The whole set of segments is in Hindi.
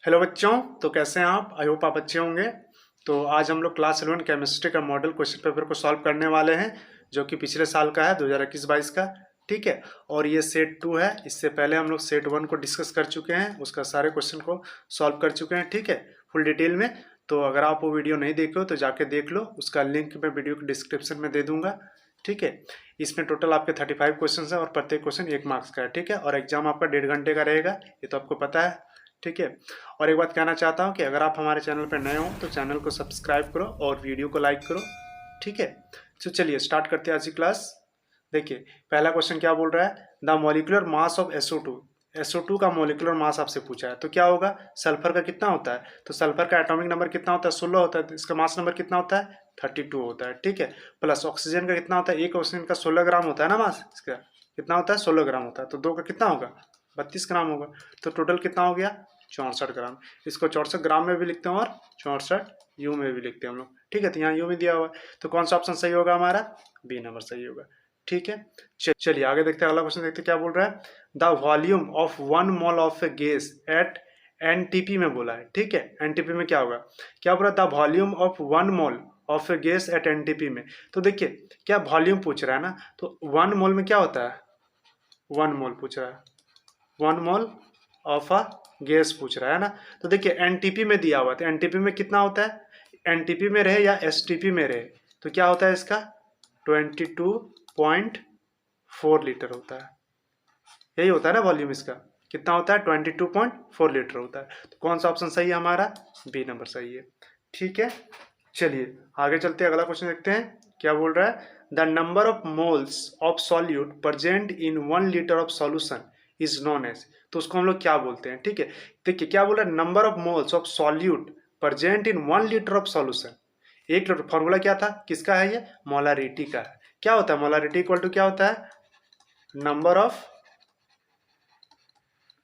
हेलो बच्चों, तो कैसे हैं आप? आई होप आप अच्छे होंगे। तो आज हम लोग क्लास 11 केमिस्ट्री का मॉडल क्वेश्चन पेपर को सॉल्व करने वाले हैं, जो कि पिछले साल का है 2021-22 का। ठीक है, और ये सेट 2 है। इससे पहले हम लोग सेट 1 को डिस्कस कर चुके हैं, उसका सारे क्वेश्चन को सॉल्व कर चुके हैं। ठीक है, फुल डिटेल में। तो अगर आप वो वीडियो नहीं देखे हो तो जाके देख लो, उसका लिंक मैं वीडियो के डिस्क्रिप्शन में दे दूंगा। ठीक है, इसमें टोटल आपके 35 क्वेश्चन है और प्रत्येक क्वेश्चन 1 मार्क्स का है। ठीक है, और एग्जाम आपका 1.5 घंटे का रहेगा, ये तो आपको पता है। ठीक है, और एक बात कहना चाहता हूँ कि अगर आप हमारे चैनल पर नए हो तो चैनल को सब्सक्राइब करो और वीडियो को लाइक करो। ठीक है, तो चलिए स्टार्ट करते हैं आज की क्लास। देखिए, पहला क्वेश्चन क्या बोल रहा है, the molecular mass of SO2। SO2 का मॉलिक्यूलर मास आपसे पूछा है, तो क्या होगा, सल्फर का कितना होता है? तो सल्फर का एटॉमिक नंबर कितना होता है? 16 होता है। तो इसका मास नंबर कितना होता है? 32 होता है। ठीक है, प्लस ऑक्सीजन का कितना होता है? एक ऑक्सीजन का 16 ग्राम होता है ना मास, इसका कितना होता है? 16 ग्राम होता है। तो 2 का कितना होगा? 32 ग्राम होगा। तो टोटल कितना हो गया? 64 ग्राम। इसको 64 ग्राम में भी लिखते हैं और 64 यू में भी लिखते हैं हम लोग। ठीक है, तो यहाँ यू में दिया हुआ है, तो कौन सा ऑप्शन सही होगा हमारा? बी नंबर सही होगा। ठीक है, चलिए आगे देखते हैं, अगला क्वेश्चन देखते हैं क्या बोल रहा है। The volume of 1 mole of A gas at NTP में बोला है। ठीक है, NTP में क्या होगा? क्या बोल रहा है? The volume of 1 mole of A gas at NTP में। तो देखिए, क्या वॉल्यूम पूछ रहा है ना, तो 1 मोल में क्या होता है? 1 मोल पूछ रहा है, 1 मोल ऑफ अ गैस पूछ रहा है ना। तो देखिए NTP में दिया हुआ है, तो NTP में कितना होता है? NTP में रहे या STP में रहे, तो क्या होता है इसका? 22.4 लीटर होता है। यही होता है ना वॉल्यूम इसका, कितना होता है? 22.4 लीटर होता है। तो कौन सा ऑप्शन सही है हमारा? बी नंबर सही है। ठीक है, चलिए आगे चलते हैं, अगला क्वेश्चन देखते हैं क्या बोल रहा है। The number of moles of solute present in 1 litre of solution is known as. तो उसको हम लोग क्या बोलते हैं? ठीक है, देखिए क्या बोल रहा है, number of moles of solute present in 1 litre of solution. 1 litre formula क्या था, किसका है ये? मोलारिटी का है। क्या होता है मोलारिटी? इक्वल टू क्या होता है? Number of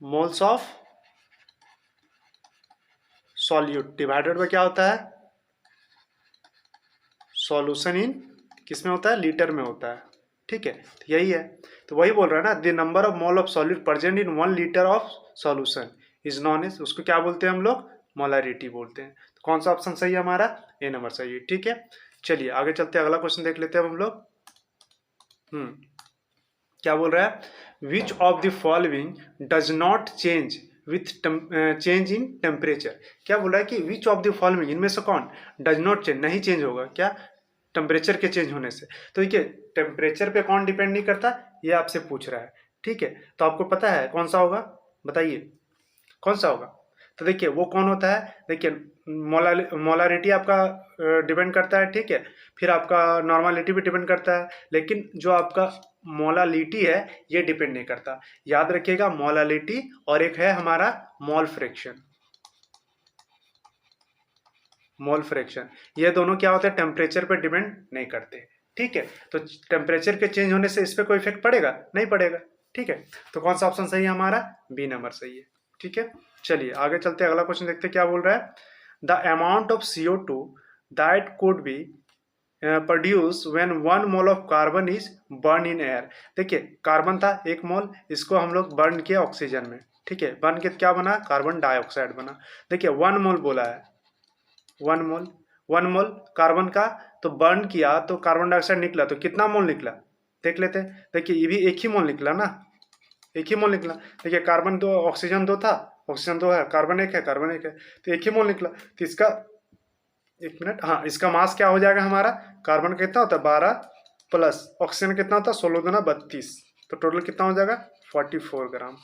moles of solute divided by क्या होता है? सॉल्यूशन इन किस में होता है? लीटर में होता है। ठीक है, तो यही है, तो वही बोल रहा है ना, the number of mole of solute present in 1 litre of solution is known as, उसको क्या बोलते हैं हम लोग? मोलारिटी बोलते हैं। तो कौन सा ऑप्शन सही है हमारा? ए नंबर सही है। ठीक है, चलिए आगे चलते हैं, अगला क्वेश्चन देख लेते हैं हम लोग। क्या बोल रहा है, which of the following does not change with change in temperature. क्या बोल रहा है कि विच ऑफ द फॉलोइंग, इनमें से कौन डज नॉट चेंज, नहीं चेंज होगा क्या? टेम्परेचर के चेंज होने से। तो देखिए टेम्परेचर पे कौन डिपेंड नहीं करता, ये आपसे पूछ रहा है। ठीक है, तो आपको पता है कौन सा होगा? बताइए कौन सा होगा। तो देखिए वो कौन होता है, देखिए मोलारिटी आपका डिपेंड करता है। ठीक है, फिर आपका नॉर्मालिटी भी डिपेंड करता है, लेकिन जो आपका मोलालिटी है ये डिपेंड नहीं करता। याद रखिएगा, मोलालिटी और एक है हमारा मोल फ्रैक्शन। मोल फ्रैक्शन, ये दोनों क्या होते हैं? टेम्परेचर पे डिपेंड नहीं करते। ठीक है, तो टेम्परेचर के चेंज होने से इस पर कोई इफेक्ट पड़ेगा? नहीं पड़ेगा। ठीक है, तो कौन सा ऑप्शन सही है हमारा? बी नंबर सही है। ठीक है, चलिए आगे चलते हैं, अगला क्वेश्चन देखते हैं क्या बोल रहा है। The amount of CO2 that could be produce when 1 mole of carbon is burn in air. देखिए कार्बन था 1 मोल, इसको हम लोग बर्न किया ऑक्सीजन में। ठीक है, बर्न के क्या बना? कार्बन डाइऑक्साइड बना। देखिए 1 मोल बोला है, 1 मोल कार्बन का, तो बर्न किया तो कार्बन डाइऑक्साइड निकला, तो कितना मोल निकला देख लेते हैं। देखिए ये भी 1 ही मोल निकला ना, 1 ही मोल निकला। देखिए कार्बन 2, ऑक्सीजन 2 था, ऑक्सीजन 2 है, कार्बन 1 है, कार्बन 1 है, तो 1 ही मोल निकला। तो इसका 1 मिनट, हाँ, इसका मास क्या हो जाएगा हमारा? कार्बन का कितना होता है? 12 प्लस ऑक्सीजन कितना होता है? 16 दूना 32, तो टोटल कितना हो जाएगा? 44 ग्राम।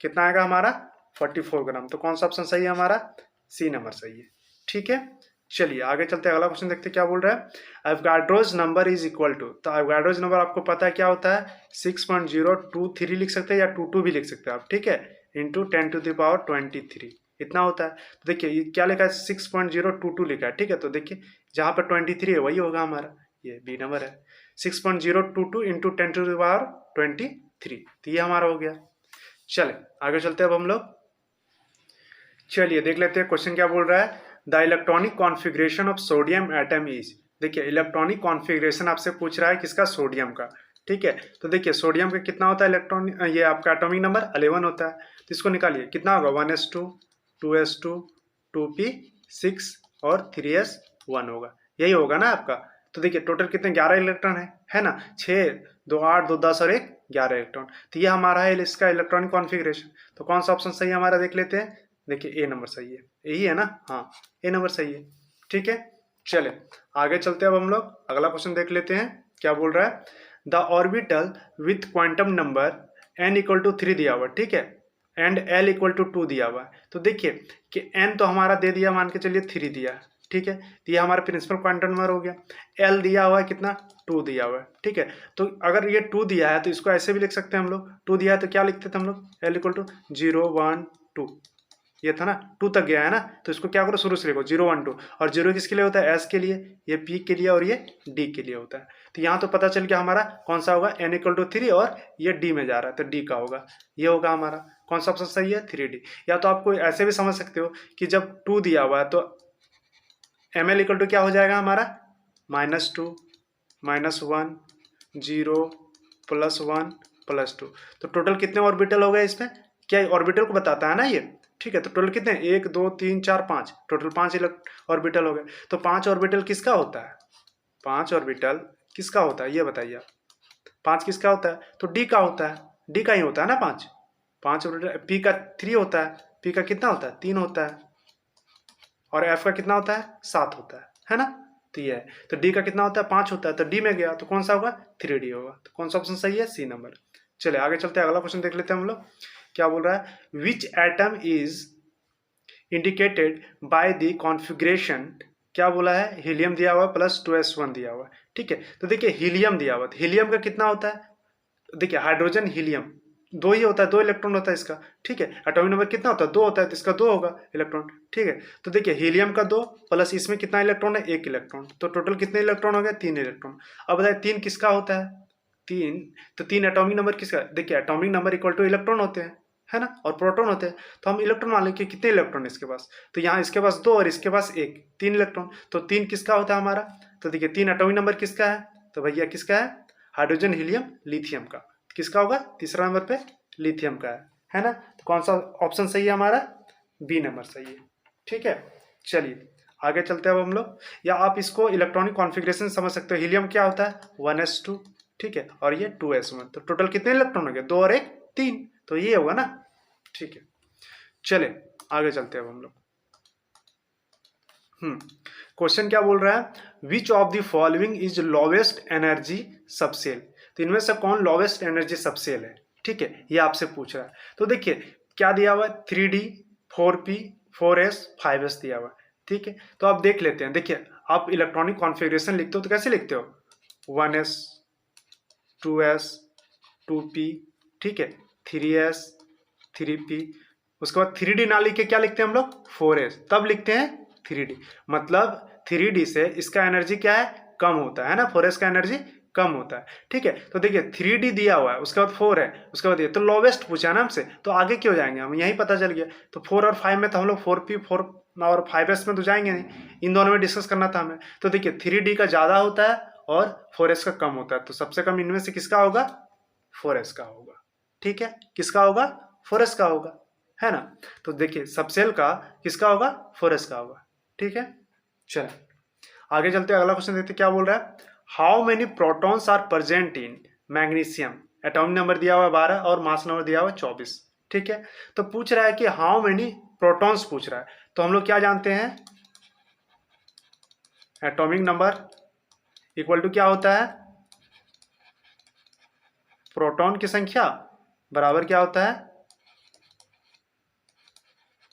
कितना आएगा हमारा? 44 ग्राम। तो कौन सा ऑप्शन सही है हमारा? सी नंबर सही है। ठीक है, चलिए आगे चलते हैं, अगला क्वेश्चन देखते हैं क्या बोल रहा है। Avogadro's number is equal to, तो एवोगाड्रोज नंबर आपको पता है क्या होता है? 6.023 लिख सकते हैं या 22 भी लिख सकते हैं आप। ठीक है, इंटू 10⁻23 इतना होता है। तो देखिए ये क्या लिखा है? 6.022 लिखा है। ठीक है, तो देखिए जहाँ पर 23 है वही होगा हमारा, ये बी नंबर है। 6.022 इंटू 10⁻23, तो ये हमारा हो गया। चले आगे चलते हैं अब हम लोग। चलिए देख लेते हैं क्वेश्चन क्या बोल रहा है। The electronic configuration of sodium atom is. देखिए इलेक्ट्रॉनिक कॉन्फ़िगरेशन आपसे पूछ रहा है किसका? सोडियम का। ठीक है, तो देखिए सोडियम का कितना होता है इलेक्ट्रॉनिक, ये आपका एटॉमिक नंबर 11 होता है। तो इसको निकालिए, कितना होगा? 1s2 2s2 2p 6 और 3s1 होगा, यही होगा ना आपका। तो देखिए टोटल कितने 11 इलेक्ट्रॉन है ना, 6 2 8 2 10 और 1 11 इलेक्ट्रॉन। तो ये हमारा है इसका इलेक्ट्रॉनिक कॉन्फ़िगरेशन। तो कौन सा ऑप्शन सही है हमारा देख लेते हैं। देखिए ए नंबर सही है, यही है ना, हाँ ए नंबर सही है। ठीक है, चले आगे चलते हैं। अब हम लोग अगला क्वेश्चन देख लेते हैं, क्या बोल रहा है। The orbital with quantum number n equal to 3 दिया हुआ, ठीक है, एंड l इक्वल टू 2 दिया हुआ है। तो देखिए कि n तो हमारा दे दिया, मान के चलिए 3 दिया, ठीक है, तो ये हमारा प्रिंसिपल क्वांटम नंबर हो गया। l दिया हुआ है कितना, 2 दिया हुआ है, ठीक है। तो अगर ये 2 दिया है तो इसको ऐसे भी लिख सकते हैं हम लोग। 2 दिया है तो क्या लिखते थे हम लोग, l इक्वल टू 0 1 2, ये था ना, 2 तक गया है ना, तो इसको क्या करो शुरू से लिखो 0 1 2। और 0 किसके लिए होता है, एस के लिए, ये पी के लिए और ये डी के लिए होता है। तो यहाँ तो पता चल गया हमारा कौन सा होगा, n इक्वल टू 3 और ये डी में जा रहा है तो डी का होगा, ये होगा हमारा। कौन सा ऑप्शन सही है, 3D। या तो आपको ऐसे भी समझ सकते हो कि जब 2 दिया हुआ है तो एम एल इक्वल टू क्या हो जाएगा हमारा, -2 -1 0 +1 +2। तो टोटल कितने ऑर्बिटल हो गए इसमें, क्या ऑर्बिटल को बताता है ना ये, ठीक है। तो टोटल कितने, 1 2 3 4 5, टोटल 5 ऑर्बिटल हो गए। तो 5 ऑर्बिटल किसका होता है, 5 ऑर्बिटल किसका होता है ये बताइए आप। 5 किसका होता है, तो डी का होता है, डी का ही होता है ना 5 ऑर्बिटल। पी का 3 होता है, पी का कितना होता है, 3 होता है, और एफ का कितना होता है, 7 होता है ना। तो ये है, तो डी का कितना होता है, 5 होता है, तो डी में गया तो कौन सा होगा, 3D होगा। तो कौन सा ऑप्शन सही है, सी नंबर। चलिए आगे चलते हैं, अगला क्वेश्चन देख लेते हैं हम लोग, क्या बोल रहा है। Which atom is indicated by the configuration, क्या बोला है, हीलियम दिया हुआ प्लस 2s1 दिया हुआ, ठीक है। तो देखिए हीलियम दिया हुआ, तो हीलियम का कितना होता है, देखिए हाइड्रोजन हीलियम 2 ही होता है, 2 इलेक्ट्रॉन होता है इसका, ठीक है। एटॉमिक नंबर कितना होता है, 2 होता है, तो इसका 2 होगा इलेक्ट्रॉन, ठीक है। तो देखिए हीलियम का 2 प्लस इसमें कितना इलेक्ट्रॉन है, 1 इलेक्ट्रॉन, तो टोटल कितने इलेक्ट्रॉन हो गए, 3 इलेक्ट्रॉन। अब बताइए 3 किसका होता है, 3, तो 3 एटॉमिक नंबर किसका, देखिए atomic number equal two electron होते हैं, है ना, और प्रोटॉन होते हैं। तो हम इलेक्ट्रॉन मान लेंगे कितने इलेक्ट्रॉन है इसके पास, तो यहाँ इसके पास 2 और इसके पास 1, 3 इलेक्ट्रॉन। तो 3 किसका होता है हमारा, तो देखिए 3 एटॉमिक नंबर किसका है, तो भैया किसका है, हाइड्रोजन हीलियम लिथियम का, किसका होगा, तीसरा नंबर पे लिथियम का है ना। तो कौन सा ऑप्शन सही है हमारा, बी नंबर सही है, ठीक है। चलिए आगे चलते हैं अब हम लोग, या आप इसको इलेक्ट्रॉनिक कॉन्फ़िगरेशन समझ सकते हो। हीलियम क्या होता है, 1s2, ठीक है, और ये 2s1, तो टोटल कितने इलेक्ट्रॉन हो गए, 2 और 1 3, तो ये होगा ना, ठीक है। चले आगे चलते हैं अब हम लोग। क्वेश्चन क्या बोल रहा है, which of the following is lowest energy subshell. तो इनमें से कौन लोवेस्ट एनर्जी सबसेल है, ठीक है, ये आपसे पूछ रहा है। तो देखिए क्या दिया हुआ है, 3D 4p 4s 5s दिया हुआ है, ठीक है। तो आप देख लेते हैं, देखिए आप इलेक्ट्रॉनिक कॉन्फ़िगरेशन लिखते हो तो कैसे लिखते हो, 1s 2s 2p, ठीक है, 3s 3p, उसके बाद 3D ना लिख के क्या लिखते हैं हम लोग, 4s, तब लिखते हैं 3D। मतलब 3D से इसका एनर्जी क्या है, कम होता है ना, 4s का एनर्जी कम होता है, ठीक है। तो देखिए 3D दिया हुआ है, उसके बाद 4 है, उसके बाद ये तो लोवेस्ट पूछा ना हमसे, तो आगे क्यों जाएंगे हम, यही पता चल गया। तो 4 और 5 में तो हम लोग 4p 4 और 5s में तो जाएंगे नहीं, इन दोनों में डिस्कस करना था हमें। तो देखिए 3D का ज़्यादा होता है और 4s का कम होता है, तो सबसे कम इनमें से किसका होगा, 4s का होगा, ठीक है, किसका होगा, 4s का होगा, है ना। तो देखिए सबसेल का किसका होगा, 4s का होगा, ठीक है। चलो आगे चलते हैं, अगला क्वेश्चन देखते हैं क्या बोल रहा है। How many protons are present in magnesium, atomic number दिया हुआ है 12 और मास नंबर दिया हुआ है 24, ठीक है। तो पूछ रहा है कि हाउ मेनी प्रोटॉन्स पूछ रहा है, तो हम लोग क्या जानते हैं, एटॉमिक नंबर इक्वल टू क्या होता है, प्रोटॉन की संख्या बराबर क्या होता है,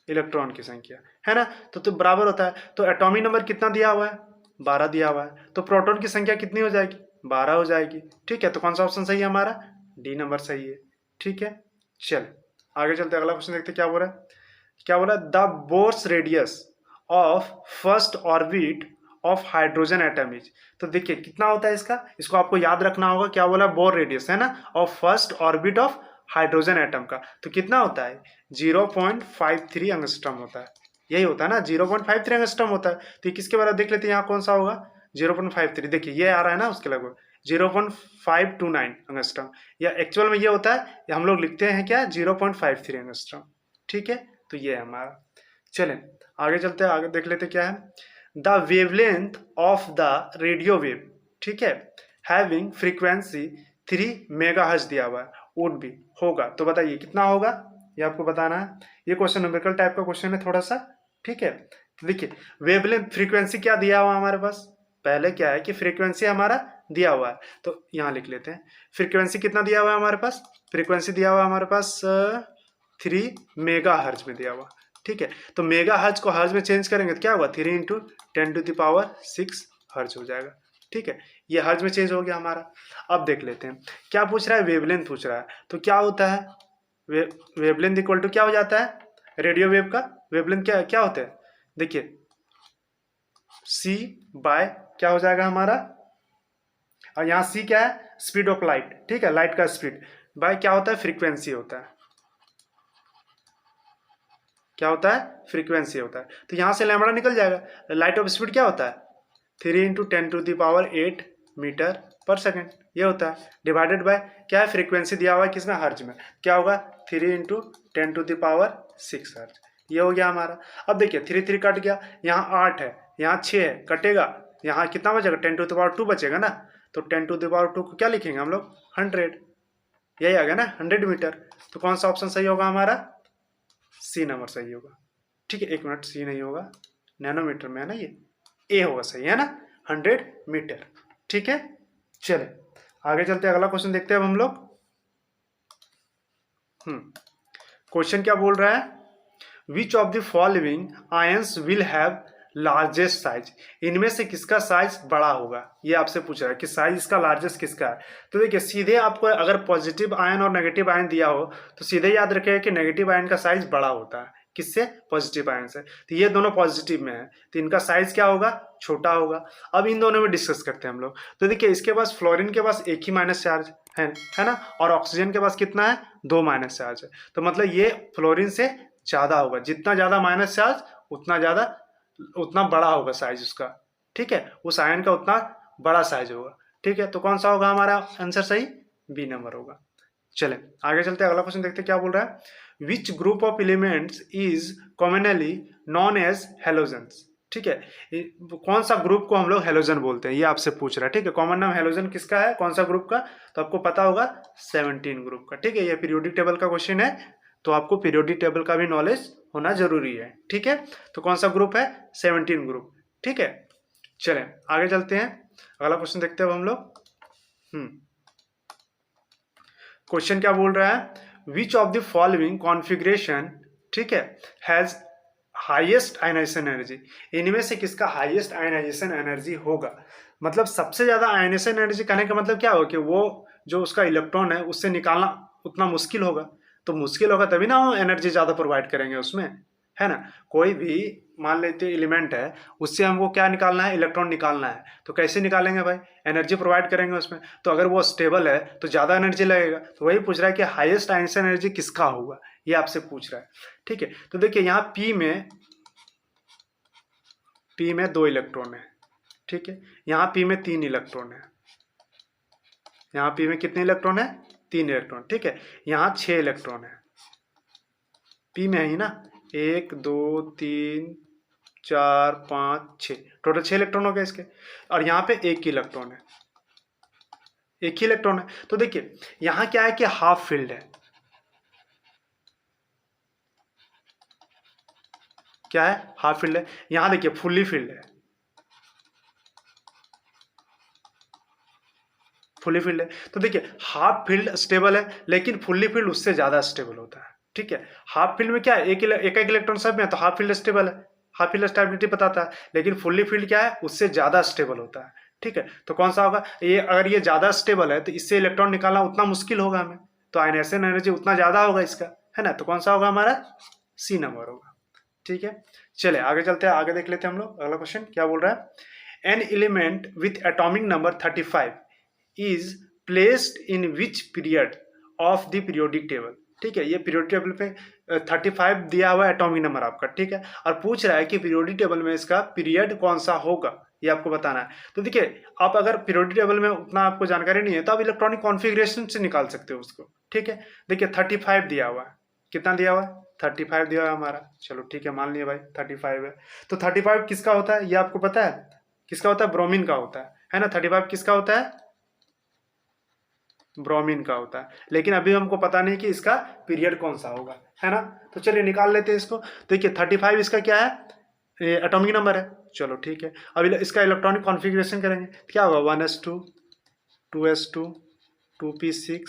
इलेक्ट्रॉन की संख्या, है ना। तो बराबर होता है, तो एटॉमिक नंबर कितना दिया हुआ है, 12 दिया हुआ है, तो प्रोटॉन की संख्या कितनी हो जाएगी, 12 हो जाएगी, ठीक है। तो कौन सा ऑप्शन सही है हमारा, डी नंबर सही है, ठीक है। चल आगे चलते अगला क्वेश्चन देखते क्या बोल रहा है। क्या बोला, the Bohr's radius of first orbit of hydrogen atom is. तो देखिए कितना होता है इसका, इसको आपको याद रखना होगा, क्या बोला, बोर रेडियस है ना, of first orbit of hydrogen atom का, तो कितना होता है, 0.53 एंगस्ट्रॉम होता है, यही होता है ना, 0.53 एंगस्ट्रॉम होता है। तो किसके बारे में देख लेते हैं, यहाँ कौन सा होगा, 0.53, देखिए ये आ रहा है ना उसके लगभग 0.529 एंगस्ट्रॉम, या एक्चुअल में ये होता है, हम लोग लिखते हैं क्या, 0.53 एंगस्ट्रॉम, ठीक है। तो ये है हमारा, चलें आगे चलते हैं, आगे देख लेते क्या है। The wavelength of the radio wave, ठीक है, हैविंग फ्रीक्वेंसी 3 मेगाहर्ट्ज दिया हुआ है, वुड बी होगा, तो बताइए कितना होगा, ये आपको बताना है। ये क्वेश्चन न्यूमेरिकल टाइप का क्वेश्चन है थोड़ा सा, ठीक है। तो देखिए वेवलेंथ फ्रीक्वेंसी क्या दिया हुआ हमारे पास, पहले क्या है कि फ्रीक्वेंसी हमारा दिया हुआ है, तो यहाँ लिख लेते हैं फ्रीक्वेंसी कितना दिया हुआ है हमारे पास, फ्रीक्वेंसी दिया हुआ है हमारे पास 3 मेगाहर्ट्ज में दिया हुआ, ठीक है। तो मेगा हर्ज को हर्ज में चेंज करेंगे तो क्या होगा, 3 इंटू 10⁻6 हर्ज हो जाएगा, ठीक है। ये हर्ज में चेंज हो गया हमारा। अब देख लेते हैं क्या पूछ रहा है, वेवलेंथ पूछ रहा है, तो क्या होता है वेवलेंथ इक्वल टू क्या हो जाता है, रेडियो वेव का वेवलेंथ क्या क्या होता है, देखिए सी बाय क्या हो जाएगा हमारा, और यहाँ सी क्या है, स्पीड ऑफ लाइट, ठीक है, लाइट का स्पीड, बाय क्या होता है, फ्रीक्वेंसी होता है, क्या होता है, फ्रीक्वेंसी होता है। तो यहाँ से लैम्बडा निकल जाएगा, लाइट ऑफ स्पीड क्या होता है, 3 इंटू 10⁸8 मीटर पर सेकेंड, ये होता है, डिवाइडेड बाय क्या है, फ्रीक्वेंसी दिया हुआ है किसमें, हर्ज में, क्या होगा 3 इंटू 10⁻6 हर्ज, ये हो गया हमारा। अब देखिए 3 3 कट गया, यहाँ 8 है, यहाँ 6 है, कटेगा, यहाँ कितना बचेगा, 10⁻2 बचेगा ना, तो 10⁻2 को क्या लिखेंगे हम लोग, 100, यही आ गया ना 100 मीटर। तो कौन सा ऑप्शन सही होगा हमारा, सी नंबर सही होगा, ठीक है। 1 मिनट, सी नहीं होगा, नैनोमीटर में है ना, ये ए होगा सही है ना, 100 मीटर, ठीक है। चले आगे चलते हैं, अगला क्वेश्चन देखते हैं अब हम लोग। क्वेश्चन क्या बोल रहा है, which of the following ions will have largest size, इनमें से किसका साइज बड़ा होगा, ये आपसे पूछ रहा है कि साइज इसका लार्जेस्ट किसका है। तो देखिए सीधे आपको अगर पॉजिटिव आयन और नेगेटिव आयन दिया हो तो सीधे याद रखिएगा कि नेगेटिव आयन का साइज बड़ा होता है, किससे, पॉजिटिव आयन से। तो ये दोनों पॉजिटिव में है तो इनका साइज क्या होगा, छोटा होगा। अब इन दोनों में डिस्कस करते हैं हम लोग। तो देखिए इसके पास फ्लोरीन के पास एक ही माइनस चार्ज है ना, और ऑक्सीजन के पास कितना है, 2 माइनस चार्ज है, तो मतलब ये फ्लोरीन से ज्यादा होगा, जितना ज्यादा माइनस चार्ज उतना बड़ा होगा साइज उसका, ठीक है, उस आयन का उतना बड़ा साइज होगा, ठीक है। तो कौन सा होगा हमारा आंसर सही, बी नंबर होगा। चले आगे चलते हैं, अगला क्वेश्चन देखते हैं क्या बोल रहा है, which group of elements is commonly known as halogens, ठीक है, कौन सा ग्रुप को हम लोग हेलोजन बोलते हैं, ये आपसे पूछ रहा है, ठीक है। कॉमन नाम हेलोजन किसका है, कौन सा ग्रुप का, तो आपको पता होगा 17 ग्रुप का, ठीक है। ये पीरियोडिक टेबल का क्वेश्चन है, तो आपको पीरियोडिक टेबल का भी नॉलेज होना जरूरी है, ठीक है। तो कौन सा ग्रुप है, 17 ग्रुप, ठीक है। चलें आगे चलते हैं, अगला क्वेश्चन देखते हैं अब हम लोग। क्वेश्चन क्या बोल रहा है, which of the following configuration, ठीक है, हैज हाईएस्ट आयनाइजेशन एनर्जी, इनमें से किसका हाईएस्ट आयनाइजेशन एनर्जी होगा, मतलब सबसे ज्यादा आयनाइजेशन एनर्जी कहने का मतलब क्या होगा कि वो जो उसका इलेक्ट्रॉन है उससे निकालना उतना मुश्किल होगा, तो मुश्किल होगा तभी ना वो एनर्जी ज्यादा प्रोवाइड करेंगे उसमें, है ना। कोई भी मान लेते एलिमेंट है, उससे हमको क्या निकालना है, इलेक्ट्रॉन निकालना है, तो कैसे निकालेंगे भाई, एनर्जी प्रोवाइड करेंगे उसमें, तो अगर वो स्टेबल है तो ज़्यादा एनर्जी लगेगा, तो वही पूछ रहा है कि हाईएस्ट आयनाइजेशन एनर्जी किसका होगा, ये आपसे पूछ रहा है, ठीक है। तो देखिए यहाँ पी में 2 इलेक्ट्रॉन है, ठीक है, यहाँ पी में 3 इलेक्ट्रॉन है, यहाँ पी में कितने इलेक्ट्रॉन है, 3 इलेक्ट्रॉन, ठीक है। यहाँ 6 इलेक्ट्रॉन है, पी में है ही ना, 1 2 3 4 5 6, टोटल 6 इलेक्ट्रॉन हो गए इसके, और यहाँ पे एक ही इलेक्ट्रॉन है, एक ही इलेक्ट्रॉन है। तो देखिए यहाँ क्या है कि हाफ फील्ड है, क्या है, हाफ फील्ड है। यहाँ देखिए फुल्ली फील्ड है, फुल्ली फील्ड है। तो देखिए हाफ फील्ड स्टेबल है, लेकिन फुल्ली फील्ड उससे ज्यादा स्टेबल होता है, ठीक है। हाफ फील्ड में क्या है, एक इलेक्ट्रॉन सब में, तो हाफ फील्ड स्टेबल है, हाफ फील्ड स्टेबिलिटी बताता है, लेकिन फुल्ली फील्ड क्या है, उससे ज्यादा स्टेबल होता है, ठीक है। तो कौन सा होगा ये, अगर ये ज्यादा स्टेबल है तो इससे इलेक्ट्रॉन निकालना उतना मुश्किल होगा हमें, तो आयनाइजेशन एनर्जी उतना ज्यादा होगा इसका, है ना। तो कौन सा होगा हमारा, सी नंबर होगा, ठीक है। चले आगे चलते हैं, आगे देख लेते हैं हम लोग, अगला क्वेश्चन क्या बोल रहा है, an element with atomic number 35 is placed in which period of the periodic table, ठीक है। ये पीरियोडिक टेबल पे 35 दिया हुआ है एटॉमिक नंबर आपका, ठीक है, और पूछ रहा है कि पीरियोडिक टेबल में इसका पीरियड कौन सा होगा, ये आपको बताना है। तो देखिए आप अगर पीरियोडिक टेबल में उतना आपको जानकारी नहीं है तो आप इलेक्ट्रॉनिक कॉन्फ़िगरेशन से निकाल सकते हो उसको, ठीक है। देखिए 35 दिया हुआ है, कितना दिया हुआ है, 35 दिया हुआ है हमारा। चलो ठीक है, मान लिया भाई 35 है। तो 35 किसका होता है ये आपको पता है, किसका होता है, ब्रोमीन का होता है ना। 35 किसका होता है, ब्रोमीन का होता है। लेकिन अभी हमको पता नहीं कि इसका पीरियड कौन सा होगा, है ना। तो चलिए निकाल लेते हैं इसको। देखिए 35 इसका क्या है, एटॉमिक नंबर है। चलो ठीक है, अभी इसका इलेक्ट्रॉनिक कॉन्फ़िगरेशन करेंगे, क्या होगा, 1s2 2s2 2p6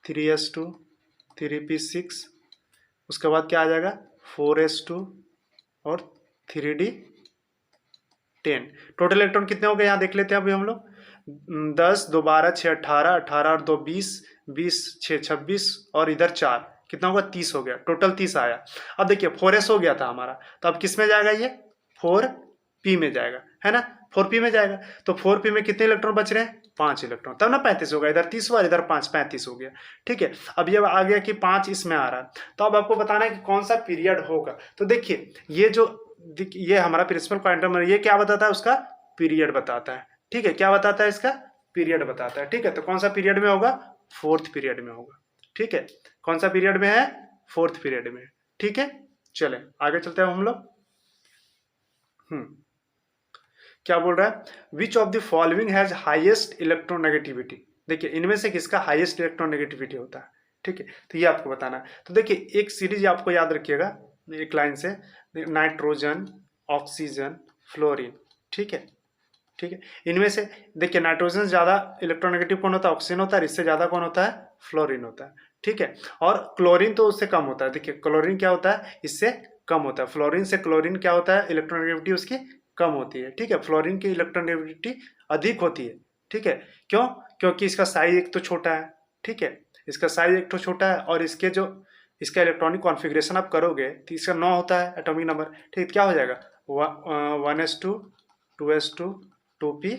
3s2 3p6, उसके बाद क्या आ जाएगा 4s2 और 3d10। टोटल इलेक्ट्रॉन कितने हो गए यहाँ देख लेते हैं अभी हम लोग। 10 2 12 6 18, 18 और 2 20, 20 6 26 और इधर 4, कितना होगा 30 हो गया, टोटल 30 आया। अब देखिए 4s हो गया था हमारा, तो अब किस में जाएगा ये, 4p में जाएगा, है ना, 4p में जाएगा। तो 4p में कितने इलेक्ट्रॉन बच रहे हैं, 5 इलेक्ट्रॉन, तब ना 35 होगा, इधर 30 हुआ इधर 5, 35 हो गया। ठीक है, अब ये आ गया कि 5 इसमें आ रहा है, तो अब आपको बताना है कि कौन सा पीरियड होगा। तो देखिए ये हमारा प्रिंसिपल क्वांटम है, ये क्या बताता है, उसका पीरियड बताता है। ठीक है, क्या बताता है, इसका पीरियड बताता है। ठीक है, तो कौन सा पीरियड में होगा, 4th पीरियड में होगा। ठीक है, कौन सा पीरियड में है, 4th पीरियड में। ठीक है, चले आगे चलते हैं हम लोग। क्या बोल रहा है, which of the following has highest electronegativity. देखिए इनमें से किसका हाईएस्ट इलेक्ट्रोनेगेटिविटी होता है। ठीक है, तो ये आपको बताना है। तो देखिए एक सीरीज आपको याद रखिएगा एक लाइन से, नाइट्रोजन, ऑक्सीजन, फ्लोरीन। ठीक है, ठीक है, इनमें से देखिए नाइट्रोजन से ज़्यादा इलेक्ट्रोनेगेटिव कौन होता है, ऑक्सीजन होता है, इससे ज़्यादा कौन होता है, फ्लोरीन होता है। ठीक है, और क्लोरीन तो उससे कम होता है। देखिए क्लोरीन क्या होता है, इससे कम होता है। फ्लोरीन से क्लोरीन क्या होता है, इलेक्ट्रोनेगेटिविटी उसकी कम होती है। ठीक है, फ्लोरीन की इलेक्ट्रोनेगेटिविटी अधिक होती है। ठीक है, क्यों, क्योंकि इसका साइज एक तो छोटा है। ठीक है, इसका साइज एक तो छोटा है, और इसका इलेक्ट्रॉनिक कॉन्फ़िगरेशन आप करोगे तो इसका 9 होता है एटॉमिक नंबर। ठीक है, क्या हो जाएगा, 1s2 2s2 2p,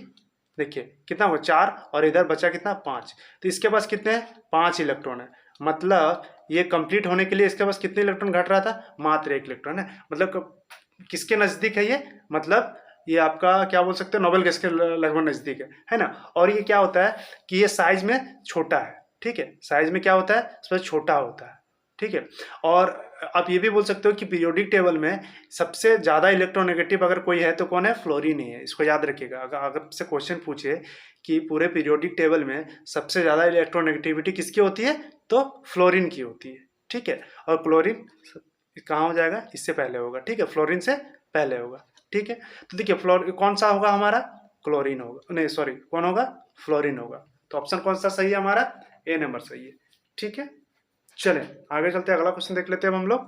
देखिए कितना हुआ 4, और इधर बचा कितना 5, तो इसके पास कितने हैं, 5 इलेक्ट्रॉन है। मतलब ये कंप्लीट होने के लिए इसके पास कितने इलेक्ट्रॉन घट रहा था, मात्र 1 इलेक्ट्रॉन है। मतलब किसके नज़दीक है ये, मतलब ये आपका क्या बोल सकते हैं, नोबेल गैस के लगभग नज़दीक है ना। और ये क्या होता है कि ये साइज में छोटा है। ठीक है, साइज में क्या होता है, इसमें छोटा होता है। ठीक है, और आप ये भी बोल सकते हो कि पीरियोडिक टेबल में सबसे ज़्यादा इलेक्ट्रोनेगेटिव अगर कोई है तो कौन है, फ्लोरीन ही है। इसको याद रखिएगा, अगर से क्वेश्चन पूछे कि पूरे पीरियोडिक टेबल में सबसे ज़्यादा इलेक्ट्रोनेगेटिविटी किसकी होती है, तो फ्लोरीन की होती है। ठीक है, और क्लोरीन कहाँ हो जाएगा, इससे पहले होगा। ठीक है, फ्लोरीन से पहले होगा। ठीक है, तो देखिए कौन सा होगा हमारा, क्लोरीन होगा, नहीं सॉरी कौन होगा, फ्लोरीन होगा। तो ऑप्शन कौन सा सही है हमारा, ए नंबर सही है। ठीक है, चले आगे चलते हैं, अगला क्वेश्चन देख लेते हैं हम लोग।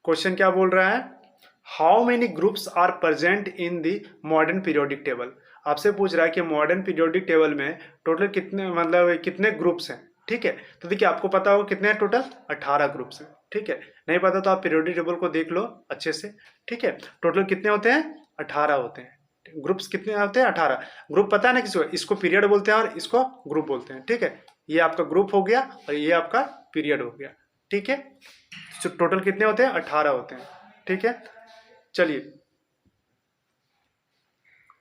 क्वेश्चन क्या बोल रहा है, how many groups are present in the modern periodic table. आपसे पूछ रहा है कि मॉडर्न पीरियोडिक टेबल में टोटल कितने, मतलब कितने ग्रुप्स हैं। ठीक है, तो देखिए आपको पता होगा कितने हैं, टोटल 18 ग्रुप्स हैं। ठीक है, नहीं पता तो आप पीरियोडिक टेबल को देख लो अच्छे से। ठीक है, टोटल कितने होते हैं, 18 होते हैं। ग्रुप्स कितने होते हैं, 18। ग्रुप पता है ना किसी को, इसको पीरियड बोलते हैं और इसको ग्रुप बोलते हैं। ठीक है, ये आपका ग्रुप हो गया और ये आपका पीरियड हो गया। ठीक है, तो टोटल कितने होते हैं, 18 होते हैं। ठीक है, चलिए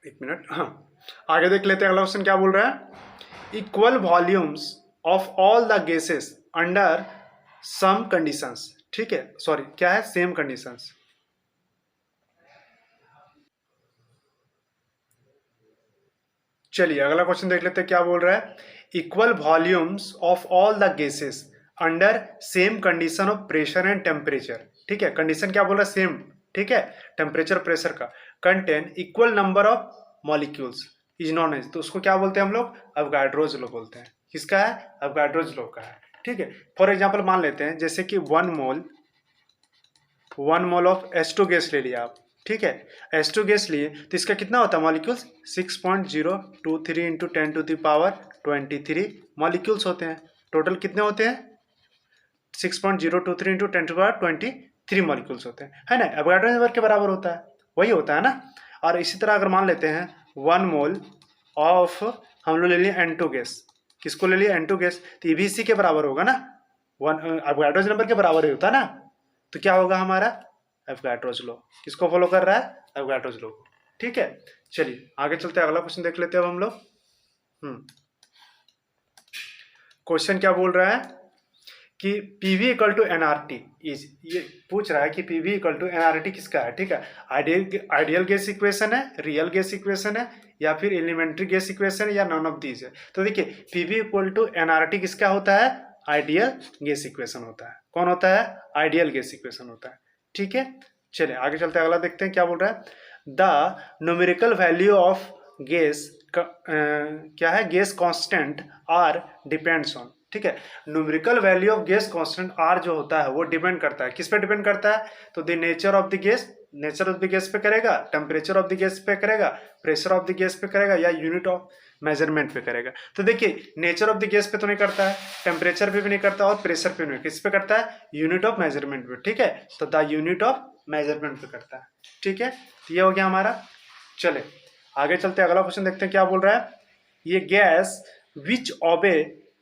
एक मिनट, हाँ आगे देख लेते हैं। अगला क्वेश्चन क्या बोल रहा है, equal volumes of all the gases under same conditions. ठीक है, सॉरी क्या है, सेम कंडीशंस। चलिए अगला क्वेश्चन देख लेते हैं, क्या बोल रहा है, equal volumes of all the gases under same condition of pressure and temperature. ठीक है, कंडीशन क्या बोल रहा है, सेम। ठीक है, टेम्परेचर प्रेशर का, contain equal number of molecules is known as, तो उसको क्या बोलते हैं हम लोग, अवगाड्रोज लॉ बोलते हैं। किसका है, अवगाड्रोज लॉ का है। ठीक है, फॉर एग्जाम्पल मान लेते हैं जैसे कि 1 मोल ऑफ H2 गैस ले लिया आप। ठीक है, H2 गैस लिए तो इसका कितना होता है मॉलिक्यूल्स, 6.023 इंटू 10⁻23 मॉलिक्यूल्स होते हैं। टोटल कितने होते हैं, 6.023 इंटू 10⁻23 मॉलिक्यूल्स होते हैं, है ना। एवोगाड्रो नंबर के बराबर होता है, वही होता है ना। और इसी तरह अगर मान लेते हैं 1 मोल ऑफ, हम लोग ले लिए N2 गैस, किसको ले लिया, N2 गैस, तो ये भी इसी के बराबर होगा ना, एवोगाड्रो नंबर के बराबर ही होता है ना। तो क्या होगा हमारा, एवोगाड्रोज लॉ। किसको फॉलो कर रहा है, एवोगाड्रोज लॉ को। ठीक है, चलिए आगे चलते हैं, अगला क्वेश्चन देख लेते हैं अब हम लोग। क्वेश्चन क्या बोल रहा है कि PV equal to nRT is, ये पूछ रहा है कि पीवी इक्वल टू एनआरटी किसका है, ठीक है। आइडियल गैस इक्वेशन है, रियल गैस इक्वेशन है, या फिर एलिमेंट्री गैस इक्वेशन है, या नॉन ऑफ दीज है। तो देखिए पीवी इक्वल टू एनआरटी किसका होता है, आइडियल गैस इक्वेशन होता है। कौन होता है, आइडियल गैस इक्वेशन होता है, ठीक है। चलिए आगे चलते हैं, अगला देखते हैं क्या बोल रहा है। The numerical value of gas क्या है, gas constant R depends on, ठीक है। Numerical value of gas constant R जो होता है वो डिपेंड करता है, किस पे डिपेंड करता है, तो the nature of the gas, nature of the gas पे करेगा, टेम्परेचर ऑफ द गैस पे करेगा, प्रेशर ऑफ द गैस पे करेगा, या यूनिट ऑफ मेजरमेंट पे करेगा। तो देखिए नेचर ऑफ द गैस पे तो नहीं करता है, टेम्परेचर पे भी नहीं करता, और प्रेशर पे नहीं, किस पे करता है, यूनिट ऑफ मेजरमेंट पे, ठीक है। तो द यूनिट ऑफ मेजरमेंट पे करता है, ठीक है। तो ये हो गया हमारा। चले आगे चलते हैं, अगला क्वेश्चन देखते हैं क्या बोल रहा है। ये gas which obey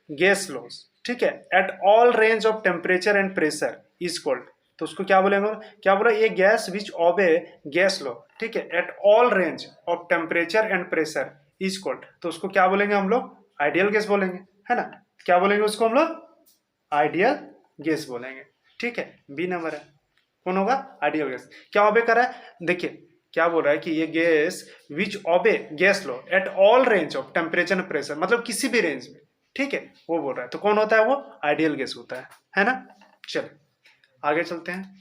gas laws, ठीक है, eight all range of temperature and pressure is called, तो उसको क्या बोलेंगे, क्या बोला, ये gas which obey gas law, ठीक है, eight all range of temperature and pressure is called, तो उसको क्या बोलेंगे हम लोग, आइडियल गैस बोलेंगे, है ना। क्या बोलेंगे उसको हम लोग, आइडियल गैस बोलेंगे, ठीक है। बी नंबर है, कौन होगा, आइडियल गैस। क्या ओबे कर रहा है, देखिए क्या बोल रहा है कि ये gas which obey gas law at all range of temperature and pressure, मतलब किसी भी रेंज में, ठीक है, वो बोल रहा है। तो कौन होता है, वो आइडियल गैस होता है ना। चल आगे चलते हैं।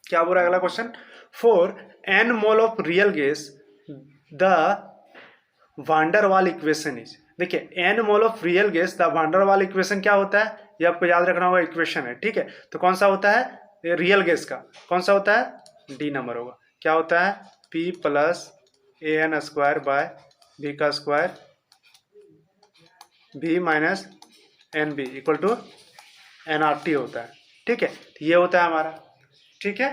क्या बोल रहा है अगला question, for N mole of real gas the van der Waals equation is, देखिए N mole of real gas the van der Waals equation क्या होता है, ये आपको याद रखना होगा, इक्वेशन है, ठीक है। तो कौन सा होता है, रियल गैस का कौन सा होता है, डी नंबर होगा। क्या होता है, P plus A N square by B का square B minus N B equal to N R T होता है, ठीक है। ये होता है हमारा, ठीक है।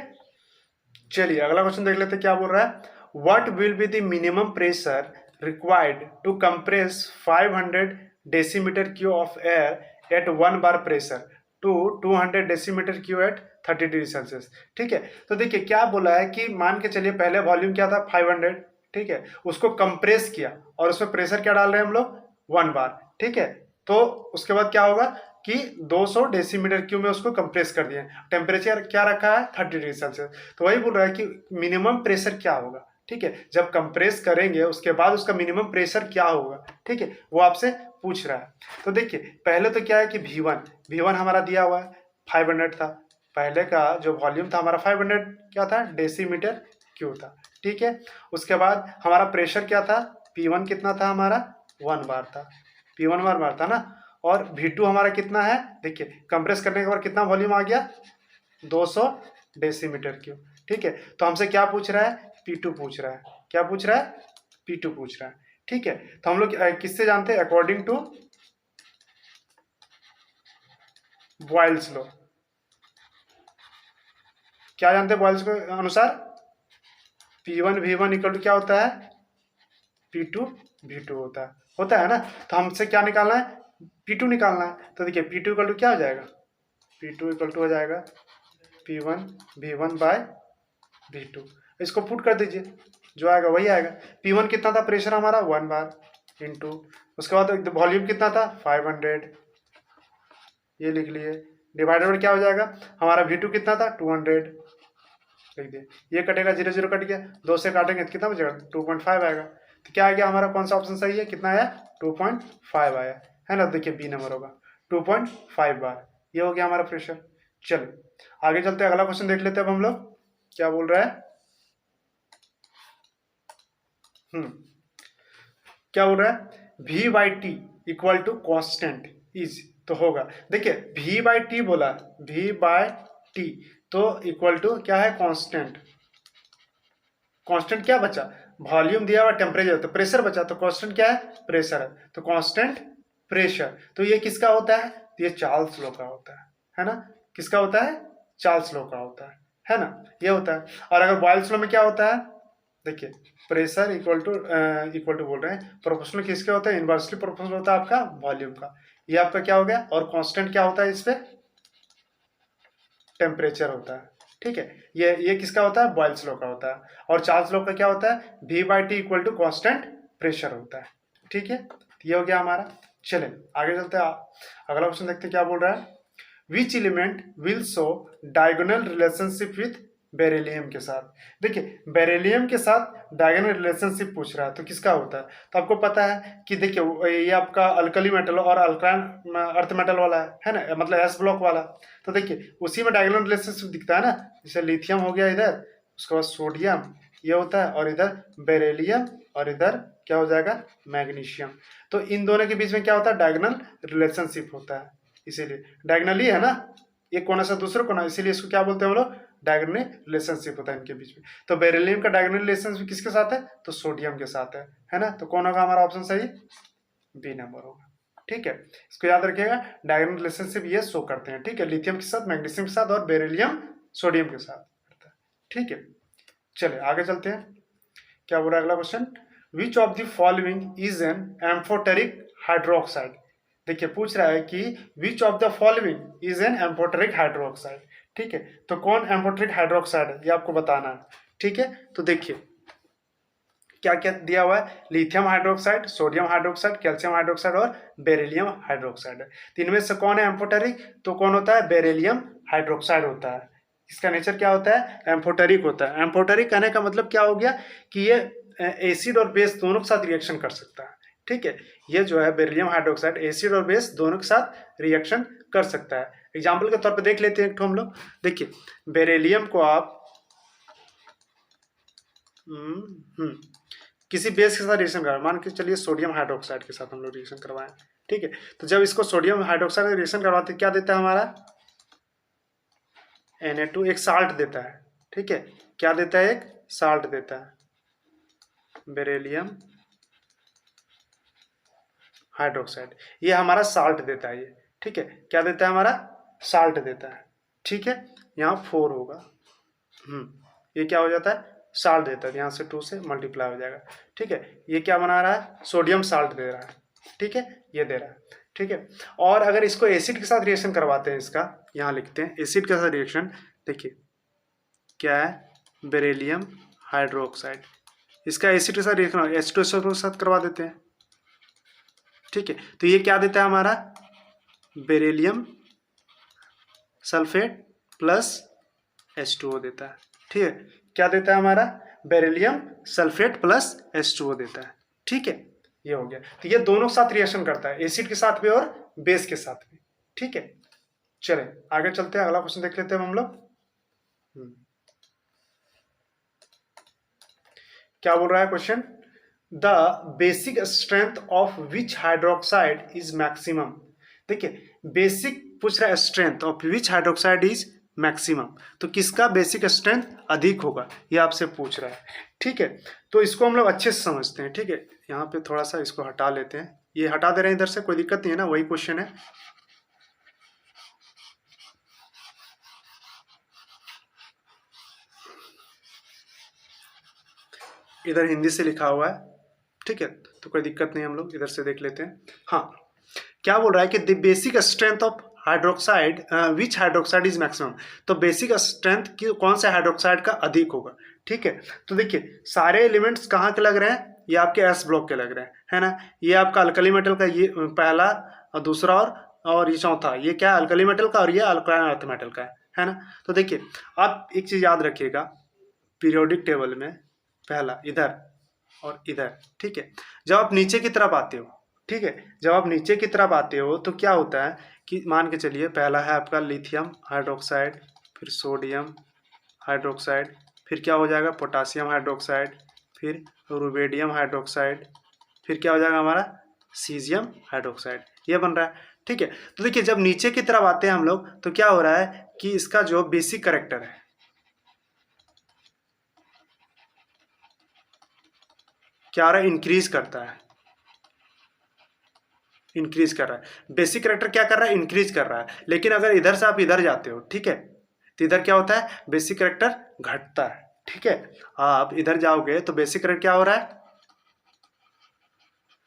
चलिए अगला क्वेश्चन देख लेते हैं क्या बोल रहा है। What will be the minimum pressure required to compress 500 decimetre cube of air at 1 bar pressure to 200 decimetre cube at 30 degree Celsius, ठीक है। तो देखिए क्या बोला है कि मान के चलिए पहले वॉल्यूम क्या था 500, ठीक है, उसको कंप्रेस किया और उसमें प्रेशर क्या डाल रहे हैं हम लोग 1 बार, ठीक है। तो उसके बाद क्या होगा कि 200 डेसीमीटर क्यूब में उसको कंप्रेस कर दिया, टेम्परेचर क्या रखा है 30 डिग्री सेल्सियस। तो वही बोल रहा है कि मिनिमम प्रेशर क्या होगा, ठीक है, जब कंप्रेस करेंगे उसके बाद उसका मिनिमम प्रेशर क्या होगा, ठीक है, वो आपसे पूछ रहा है। तो देखिए पहले तो क्या है कि V1 हमारा दिया हुआ है 500 था, पहले का जो वॉल्यूम था हमारा 500 क्या था, डेसीमीटर क्यूब था, ठीक है। उसके बाद हमारा प्रेशर क्या था, P1 कितना था हमारा 1 बार था, P1 1 बार था ना। और V2 हमारा कितना है, देखिए कंप्रेस करने के बाद कितना वॉल्यूम आ गया 200 डेसीमीटर क्यूब, ठीक है। तो हमसे क्या पूछ रहा है, P2 पूछ रहा है, क्या पूछ रहा है, P2 पूछ रहा है, ठीक है। तो हम लोग किससे जानते हैं, अकॉर्डिंग टू बॉयल्स लॉ, क्या जानते हैं बॉयल्स के अनुसार, P1 V1 इक्वल टू क्या होता है, P2 V2 होता है ना। तो हमसे क्या निकालना है, P2 निकालना है। तो देखिए P2 इक्वल टू क्या हो जाएगा, P2 इक्वल टू हो जाएगा P1 V1 बाय V2, इसको पुट कर दीजिए, जो आएगा वही आएगा। P1 कितना था प्रेशर हमारा 1 बार इंटू, उसके बाद वॉल्यूम कितना था 500, ये लिख लिए, डिवाइडेड बाय क्या हो जाएगा हमारा V2 कितना था 200, लिख दिए। ये कटेगा 0 0 कट गया, 2 से काटेंगे तो कितना बचेगा 2.5 आएगा। तो क्या आ गया हमारा, कौन सा ऑप्शन सही है, कितना आया 2.5 आया, है ना। देखिए बी नंबर होगा 2.5 बार, ये हो गया हमारा प्रेशर। चलो आगे चलते हैं, अगला क्वेश्चन देख लेते हैं अब हम लोग क्या बोल रहा है। क्या बोल रहा है, V by T equal to constant is, तो होगा देखिए V बाई टी बोला, V बाई टी तो इक्वल टू क्या है कांस्टेंट, कांस्टेंट क्या बचा, वॉल्यूम दिया हुआ टेम्परेचर, तो प्रेशर बचा, तो कांस्टेंट क्या है प्रेशर है, तो कांस्टेंट प्रेशर। तो ये किसका होता है, ये चार्ल्स लॉ का होता है ना, किसका होता है, चार्ल्स लॉ का होता है ना, ये होता है। और अगर बॉयल्स लॉ में क्या होता है, देखिए प्रेशर इक्वल टू बोल रहे हैं, प्रोपोर्शनल किसके होता है, इनवर्सली प्रोपोर्शनल होता है आपका वॉल्यूम का, ये आपका क्या हो गया। और कांस्टेंट क्या होता है इस पे, टेम्परेचर होता है, ठीक है। ये किसका होता है, बॉयल्स लॉ का होता है। और चार्ल्स लॉ का क्या होता है, V by T equal to constant pressure होता है, ठीक है, ये हो गया हमारा। चले आगे चलते हैं, अगला क्वेश्चन देखते हैं क्या बोल रहा है। Which element will show diagonal relationship with beryllium के साथ। देखिए बेरिलियम के साथ डायगोनल रिलेशनशिप पूछ रहा है, तो किसका होता है। तो आपको पता है कि देखिए ये आपका अल्कली मेटल और अल्काइन अर्थ मेटल वाला है ना, मतलब एस ब्लॉक वाला। तो देखिए उसी में डायगोनल रिलेशनशिप दिखता है ना, जैसे लिथियम हो गया इधर, उसके बाद सोडियम ये होता है, और इधर बेरिलियम, और इधर क्या हो जाएगा मैग्नीशियम। तो इन दोनों के बीच में क्या होता है, डायगोनल रिलेशनशिप होता है, इसीलिए डायगोनल ही है ना, एक कोना से दूसरे कोना, इसीलिए इसको क्या बोलते हैं हम लोग, डायगोनल रिलेशनशिप होता है इनके बीच में। तो बेरिलियम का डायगोनल रिलेशनशिप किसके साथ है, तो सोडियम के साथ है ना। तो कौन होगा हमारा ऑप्शन सही, बी नंबर होगा। ठीक है, इसको याद रखिएगा, डायगोनल रिलेशनशिप ये शो करते हैं। ठीक है, लिथियम के साथ, मैग्नीशियम के साथ, और बेरिलियम सोडियम के साथ करता है। ठीक है, चलिए आगे चलते हैं, क्या बोल रहा है अगला question. Which of the following is an amphoteric hydroxide. देखिए पूछ रहा है कि which of the following is an amphoteric hydroxide. ठीक है, तो कौन एम्फोटेरिक हाइड्रोक्साइड है ये आपको बताना है। ठीक है, तो देखिए क्या क्या दिया हुआ है, lithium hydroxide, sodium hydroxide, calcium hydroxide और बेरिलियम हाइड्रोक्साइड है। तो इनमें से कौन है एम्फोटेरिक, तो कौन होता है, बेरिलियम हाइड्रोक्साइड होता है। इसका नेचर क्या होता है, एम्फोटेरिक होता है। एम्फोटेरिक कहने का मतलब क्या हो गया कि ये एसिड और बेस दोनों के साथ रिएक्शन कर सकता है। ठीक है, ये जो है बेरिलियम हाइड्रोक्साइड एसिड और बेस दोनों के साथ रिएक्शन कर सकता है। एग्जाम्पल के तौर पे देख लेते हैं एक हम लोग। देखिए बेरिलियम को आप किसी बेस के साथ रिएक्शन करवाएं, मान के चलिए सोडियम हाइड्रोक्साइड के साथ हम लोग रिएक्शन करवाएं। ठीक है, तो जब इसको सोडियम हाइड्रोक्साइड का रिएक्शन करवाते क्या देता है हमारा, Na2 एक साल्ट देता है। ठीक है, क्या देता है, एक साल्ट देता है, बेरिलियम हाइड्रोक्साइड, ये हमारा साल्ट देता है ये। ठीक है, क्या देता है हमारा, साल्ट देता है। ठीक है, यहाँ 4 होगा, ये क्या हो जाता है, साल्ट देता है, यहाँ से 2 से मल्टीप्लाई हो जाएगा। ठीक है, ये क्या बना रहा है, सोडियम साल्ट दे रहा है। ठीक है, ये दे रहा है। ठीक है, और अगर इसको एसिड के साथ रिएक्शन करवाते हैं, इसका यहाँ लिखते हैं एसिड के साथ रिएक्शन। देखिए क्या है, बेरिलियम हाइड्रोक्साइड, इसका एसिड के साथ रिएक्शन H2SO के साथ करवा देते हैं। ठीक है, तो ये क्या देता है हमारा, बेरिलियम सल्फेट प्लस H2O देता है। ठीक है, क्या देता है हमारा, बेरिलियम सल्फेट प्लस H2O देता है। ठीक है, ये हो गया। तो ये दोनों साथ रिएक्शन करता है, एसिड के साथ भी और बेस के साथ भी। ठीक है, चले आगे चलते हैं, अगला क्वेश्चन देख लेते हैं हम लोग। क्या बोल रहा है question, the basic strength of which hydroxide is maximum. देखिए बेसिक पूछ रहा है, strength of which hydroxide is maximum, तो किसका बेसिक स्ट्रेंथ अधिक होगा ये आपसे पूछ रहा है। ठीक है, तो इसको हम लोग अच्छे से समझते हैं। ठीक है, यहाँ पे थोड़ा सा इसको हटा लेते हैं, ये हटा दे रहे हैं इधर से, कोई दिक्कत नहीं है ना, वही क्वेश्चन है। इधर हिंदी से लिखा हुआ है। ठीक है, तो कोई दिक्कत नहीं, हम लोग इधर से देख लेते हैं। हाँ, क्या बोल रहा है कि the basic strength of hydroxide which hydroxide is maximum, तो बेसिक स्ट्रेंथ की कौन से हाइड्रोक्साइड का अधिक होगा। ठीक है, तो देखिए सारे एलिमेंट्स कहाँ के लग रहे हैं, ये आपके एस ब्लॉक के लग रहे हैं, है ना। ये आपका अल्कली मेटल का, ये पहला और दूसरा और ये चौथा, ये क्या है, अल्कली मेटल का, और ये अल्काइन अर्थ मेटल का है ना। तो देखिए आप एक चीज़ याद रखिएगा, पीरियोडिक टेबल में पहला इधर और इधर। ठीक है, जब आप नीचे की तरफ आते हो, ठीक है, जब आप नीचे की तरफ आते हो तो क्या होता है कि मान के चलिए पहला है आपका लिथियम हाइड्रोक्साइड, फिर सोडियम हाइड्रोक्साइड, फिर क्या हो जाएगा, पोटासियम हाइड्रोक्साइड, फिर रुबेडियम हाइड्रोक्साइड, फिर क्या हो जाएगा हमारा, सीजियम हाइड्रोक्साइड, ये बन रहा है। ठीक है, तो देखिए जब नीचे की तरफ आते हैं हम लोग तो क्या हो रहा है कि इसका जो बेसिक कैरेक्टर है क्या आ रहा है, इंक्रीज करता है, इंक्रीज कर रहा है। बेसिक कैरेक्टर क्या कर रहा है, इंक्रीज कर रहा है। लेकिन अगर इधर से आप इधर जाते हो, ठीक है, तो इधर क्या होता है, बेसिक कैरेक्टर घटता है। ठीक है, आप इधर जाओगे तो बेसिक कैरेक्टर क्या हो रहा है,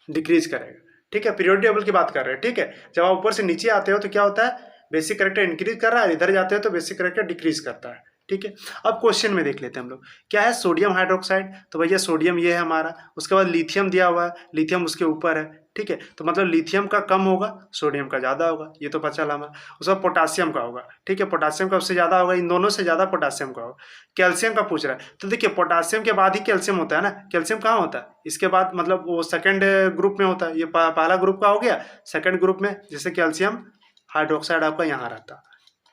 डिक्रीज करेगा। ठीक है, पीरियोडिक टेबल की बात कर रहे हैं। ठीक है, जब आप ऊपर से नीचे आते हो तो क्या होता है, बेसिक कैरेक्टर इंक्रीज कर रहा है, इधर जाते हो तो बेसिक कैरेक्टर डिक्रीज करता है। ठीक है। अब क्वेश्चन में देख लेते हैं हम लोग, क्या है सोडियम हाइड्रोक्साइड, तो भैया सोडियम ये है हमारा, उसके बाद लिथियम दिया हुआ है, लिथियम उसके ऊपर है, ठीक है। तो मतलब लिथियम का कम होगा, सोडियम का ज़्यादा होगा, ये तो पता चला हमें। उसके बाद पोटासियम का होगा, ठीक है, पोटासियम का उससे ज़्यादा होगा, इन दोनों से ज़्यादा पोटासियम का होगा। कैल्शियम का पूछ रहा है, तो देखिए पोटासियम के बाद ही कैल्शियम होता है ना, कैल्शियम कहाँ होता है, इसके बाद मतलब वो सेकेंड ग्रुप में होता है, ये पहला ग्रुप का हो गया, सेकेंड ग्रुप में जैसे कैल्शियम हाइड्रोक्साइड आपका यहाँ रहता,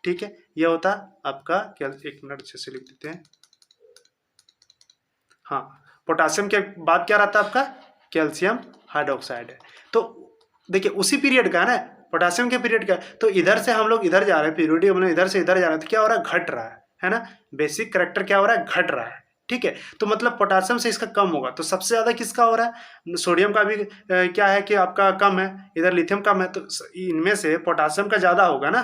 ठीक है। ये होता आपका एक मिनट अच्छे से लिख देते हैं, हाँ, पोटासियम के बाद क्या रहता है आपका, कैल्शियम हाइड्रोक्साइड है। तो देखिए उसी पीरियड का है ना, पोटासियम के पीरियड का, तो इधर से हम लोग इधर जा रहे हैं, पीरियडिक मतलब इधर से इधर जा रहे हैं, तो क्या हो रहा है, घट रहा है ना, बेसिक कैरेक्टर क्या हो रहा है, घट रहा है, ठीक है। तो मतलब पोटासियम से इसका कम होगा, तो सबसे ज्यादा किसका हो रहा है, सोडियम का भी क्या है कि आपका कम है, इधर लिथियम कम है, तो इनमें से पोटासियम का ज्यादा होगा ना,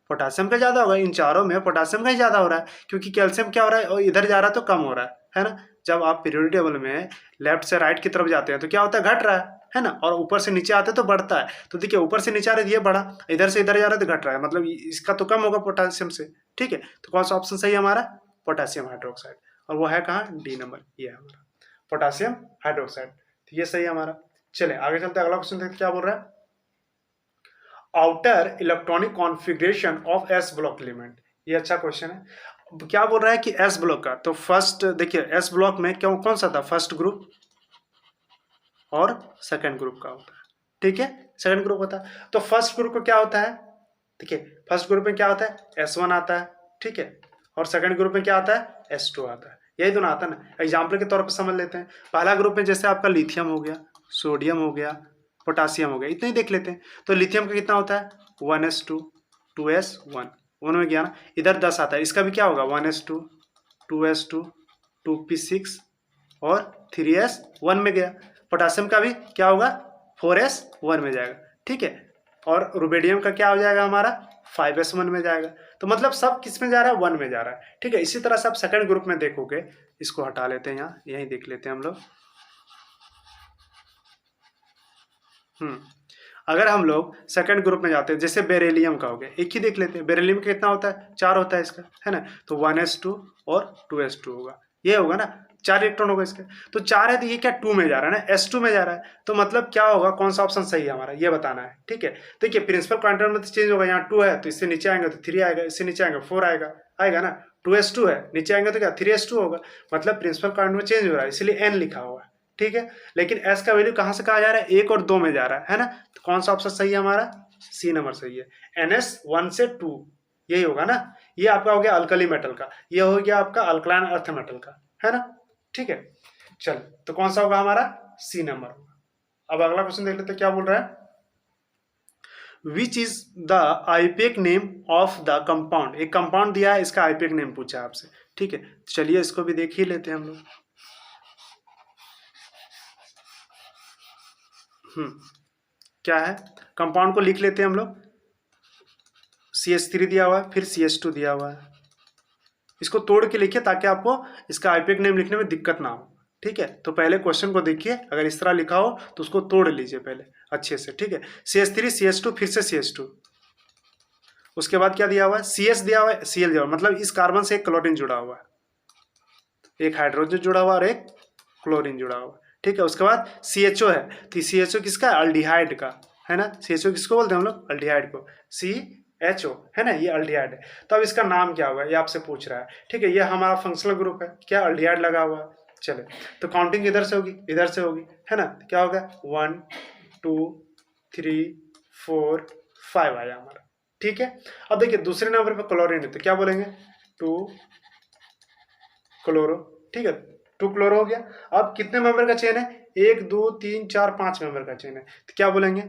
पोटासियम का ज्यादा होगा, इन चारों में पोटासियम का ही ज्यादा हो रहा है, क्योंकि कैल्शियम क्या हो रहा है, और इधर जा रहा है तो कम हो रहा है ना। जब आप पीरियोडिक टेबल में लेफ्ट से राइट की तरफ जाते हैं तो क्या होता है, घट रहा है ना, और ऊपर से नीचे आते तो बढ़ता है। तो देखिए ऊपर से नीचे आ रहा है, ये बढ़ा, इधर से इधर जा रहा है तो घट रहा है, मतलब इसका तो कम होगा पोटासियम से, ठीक है। तो कौन सा ऑप्शन सही है हमारा, पोटासियम हाइड्रोक्साइड, और वो है कहाँ, डी नंबर, ये है हमारा पोटासियम हाइड्रोक्साइड, तो ये सही है हमारा। चले आगे चलते, अगला क्वेश्चन देखते क्या बोल रहा है, outer electronic configuration of S block element, ये अच्छा क्वेश्चन है। क्या बोल रहा है कि एस ब्लॉक का, तो फर्स्ट देखिए एस ब्लॉक में क्यों कौन सा था, फर्स्ट ग्रुप और सेकंड ग्रुप का होता है, ठीक है, सेकंड ग्रुप होता है। तो फर्स्ट ग्रुप का क्या होता है, देखिए फर्स्ट ग्रुप में क्या होता है, S1 आता है, ठीक है, और सेकंड ग्रुप में क्या आता है, S2 आता है, यही दोनों आता है ना। एग्जाम्पल के तौर पर समझ लेते हैं, पहला ग्रुप में जैसे आपका लिथियम हो गया, सोडियम हो गया, पोटासियम हो गया, इतने ही देख लेते हैं। तो लिथियम का कितना होता है, 1s2 2s1, वन में गया ना, इधर 10 आता है, इसका भी क्या होगा, 1s2 2s2 2p6 और 3s1 में गया। पोटासियम का भी क्या होगा, 4s1 में जाएगा, ठीक है, और रुबेडियम का क्या हो जाएगा हमारा, 5s1 में जाएगा। तो मतलब सब किस में जा रहा है, 1 में जा रहा है, ठीक है। इसी तरह से आप सेकंड ग्रुप में देखोगे, इसको हटा लेते हैं, यहाँ यहीं देख लेते हैं हम लोग। अगर हम लोग सेकंड ग्रुप में जाते हैं, जैसे बेरिलियम का हो गया, एक ही देख लेते हैं, बेरिलियम का कितना होता है, 4 होता है इसका, है ना, तो 1s2 और 2s2 होगा, ये होगा ना, 4 इलेक्ट्रॉन होगा इसके, तो 4 है तो ये क्या 2 में जा रहा है ना, S2 में जा रहा है, तो मतलब क्या होगा, कौन सा ऑप्शन सही है हमारा, ये बताना है, ठीक है। देखिए प्रिंसिपल क्वांटम में तो चेंज होगा, यहाँ 2 है तो इससे नीचे आएंगे तो 3 आएगा, इससे नीचे आएंगे 4 आएगा, आएगा ना, 2s2 है, नीचे आएंगे तो क्या 3s2 होगा, मतलब प्रिंसिपल क्वांटम में चेंज हो रहा है, इसलिए n लिखा हुआ है, ठीक है। लेकिन s का वैल्यू कहाँ से कहाँ जा रहा है, 1 और 2 में जा रहा है ना, तो कौन सा ऑप्शन सही है हमारा, सी नंबर सही है, NS1 से 2, यही होगा ना। ये आपका हो गया अल्कली मेटल का, ये हो गया आपका अल्कलाइन अर्थ मेटल का, है ना, ठीक है। चल तो कौन सा होगा हमारा, सी नंबर होगा। अब अगला क्वेश्चन देख लेते हैं, क्या बोल रहा है, which is the IUPAC name of the compound, एक कंपाउंड दिया है, इसका आईपेक नेम पूछा है आपसे, ठीक है। चलिए इसको भी देख ही लेते हैं हम लोग। क्या है, कंपाउंड को लिख लेते हैं हम लोग, CH3 दिया हुआ है, फिर CH2 दिया हुआ है, इसको तोड़ के लिखिए ताकि आपको इसका आईपेक नेम लिखने में दिक्कत ना हो, ठीक है। तो पहले क्वेश्चन को देखिए, अगर इस तरह लिखा हो तो उसको तोड़ लीजिए पहले अच्छे से, ठीक है। CH3 CH2 फिर से CH2, उसके बाद क्या दिया हुआ है, CS दिया हुआ है, Cl दिया हुआ है, मतलब इस कार्बन से एक क्लोरीन जुड़ा हुआ है, एक हाइड्रोजन जुड़ा हुआ और एक क्लोरीन जुड़ा हुआ, ठीक है। उसके बाद CHO है, तो CHO किसका, अल्डिहाइड का, है ना, CHO किसको बोलते हैं हम लोग, अल्डिहाइड को, CHO है ना, ये अल्डिहाइड है। तो अब इसका नाम क्या होगा, ये आपसे पूछ रहा है, ठीक है। ये हमारा फंक्शनल ग्रुप है, क्या अल्डिहाइड लगा हुआ है। चले तो काउंटिंग इधर से होगी, इधर से होगी, है ना, तो क्या होगा, 1 2 3 4 5 आया हमारा, ठीक है। अब देखिए दूसरे नंबर पर क्लोरीन है, तो क्या बोलेंगे, 2 क्लोरो, ठीक है, 2 क्लोरो हो गया। अब कितने मेंबर का चेन है, 1 2 3 4 5 मेंबर का चेन है, तो क्या बोलेंगे,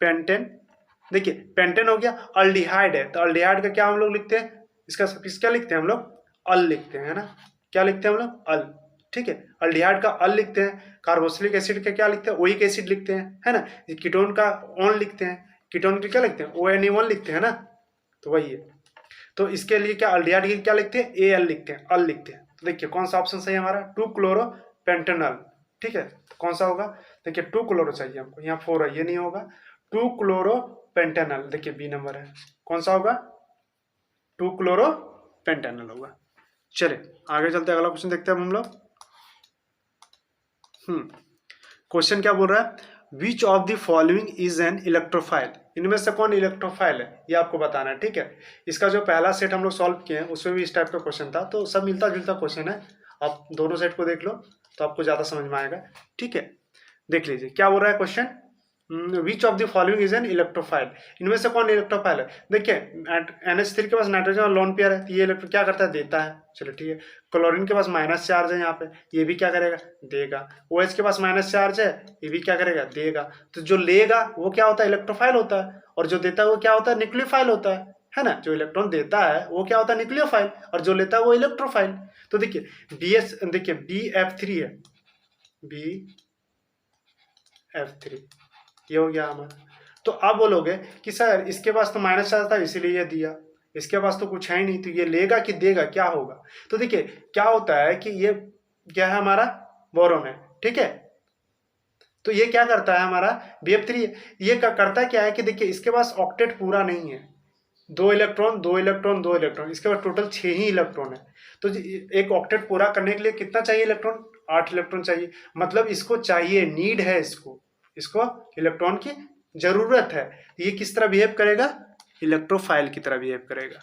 पेंटेन। देखिए पेंटेन हो गया, अल्डिहाइड है, तो अल्डिहाइड का क्या हम लोग लिखते हैं, इसका सफिक्स क्या लिखते हैं हम लोग, अल लिखते हैं, है ना, क्या लिखते हैं हम लोग, अल, ठीक है। अल्डिहाइड का अल लिखते हैं, कार्बोक्सिलिक एसिड का क्या लिखते हैं, ओइक एसिड लिखते हैं, है ना। कीटोन का ऑन लिखते हैं, कीटोन का क्या लिखते हैं, ONE1 लिखते हैं ना, तो वही है। तो इसके लिए क्या अल्डिहाइड की क्या लिखते हैं, AL लिखते हैं, अल लिखते हैं। तो देखिए कौन सा ऑप्शन सही है हमारा, 2 क्लोरो पेंटेनल, ठीक है। तो कौन सा होगा, देखिए 2 क्लोरो चाहिए हमको, यहाँ 4 है, ये नहीं होगा, 2 क्लोरो पेंटेनल, देखिए बी नंबर है, कौन सा होगा, 2 क्लोरोपेंटेनॉल होगा। चले आगे चलते अगला क्वेश्चन देखते हैं हम लोग। क्वेश्चन क्या बोल रहा है, which of the following is an electrophile, इनमें से कौन इलेक्ट्रोफाइल है ये आपको बताना है। ठीक है, इसका जो पहला सेट हम लोग सॉल्व किए हैं उसमें भी इस टाइप का क्वेश्चन था, तो सब मिलता जुलता क्वेश्चन है। आप दोनों सेट को देख लो तो आपको ज्यादा समझ में आएगा। ठीक है, देख लीजिए क्या बोल रहा है question, which of the following is an electrophile, इनमें से कौन इलेक्ट्रोफाइल है। देखिए NH3 के पास नाइट्रोजन और लोन पेयर है, तो ये इलेक्ट्रो क्या करता है, देता है। चलो ठीक है, क्लोरीन के पास माइनस चार्ज है यहाँ पे, ये भी क्या करेगा, देगा। OH के पास माइनस चार्ज है, ये भी क्या करेगा, देगा। तो जो लेगा वो क्या होता है, इलेक्ट्रोफाइल होता है, और जो देता है वो क्या होता है, न्यूक्लियोफाइल होता है ना। जो इलेक्ट्रॉन देता है वो क्या होता है, न्यूक्लियोफाइल, और जो लेता है वो इलेक्ट्रोफाइल। तो देखिए देखिए BF3 है, BF3 ये हो गया हमारा। तो आप बोलोगे कि सर इसके पास तो माइनस चार्ज था इसीलिए ये दिया, इसके पास तो कुछ है ही नहीं, तो ये लेगा कि देगा, क्या होगा। तो देखिए क्या होता है कि ये क्या है, हमारा बोरोन है। ठीक है, तो ये क्या करता है हमारा BF3, ये करता क्या है कि देखिए इसके पास ऑक्टेट पूरा नहीं है, 2 इलेक्ट्रॉन 2 इलेक्ट्रॉन 2 इलेक्ट्रॉन, इसके पास टोटल 6 ही इलेक्ट्रॉन है। तो एक ऑक्टेट पूरा करने के लिए कितना चाहिए इलेक्ट्रॉन, 8 इलेक्ट्रॉन चाहिए। मतलब इसको चाहिए, नीड है, इसको इलेक्ट्रॉन की जरूरत है। ये किस तरह बिहेव करेगा, इलेक्ट्रोफाइल की तरह बिहेव करेगा।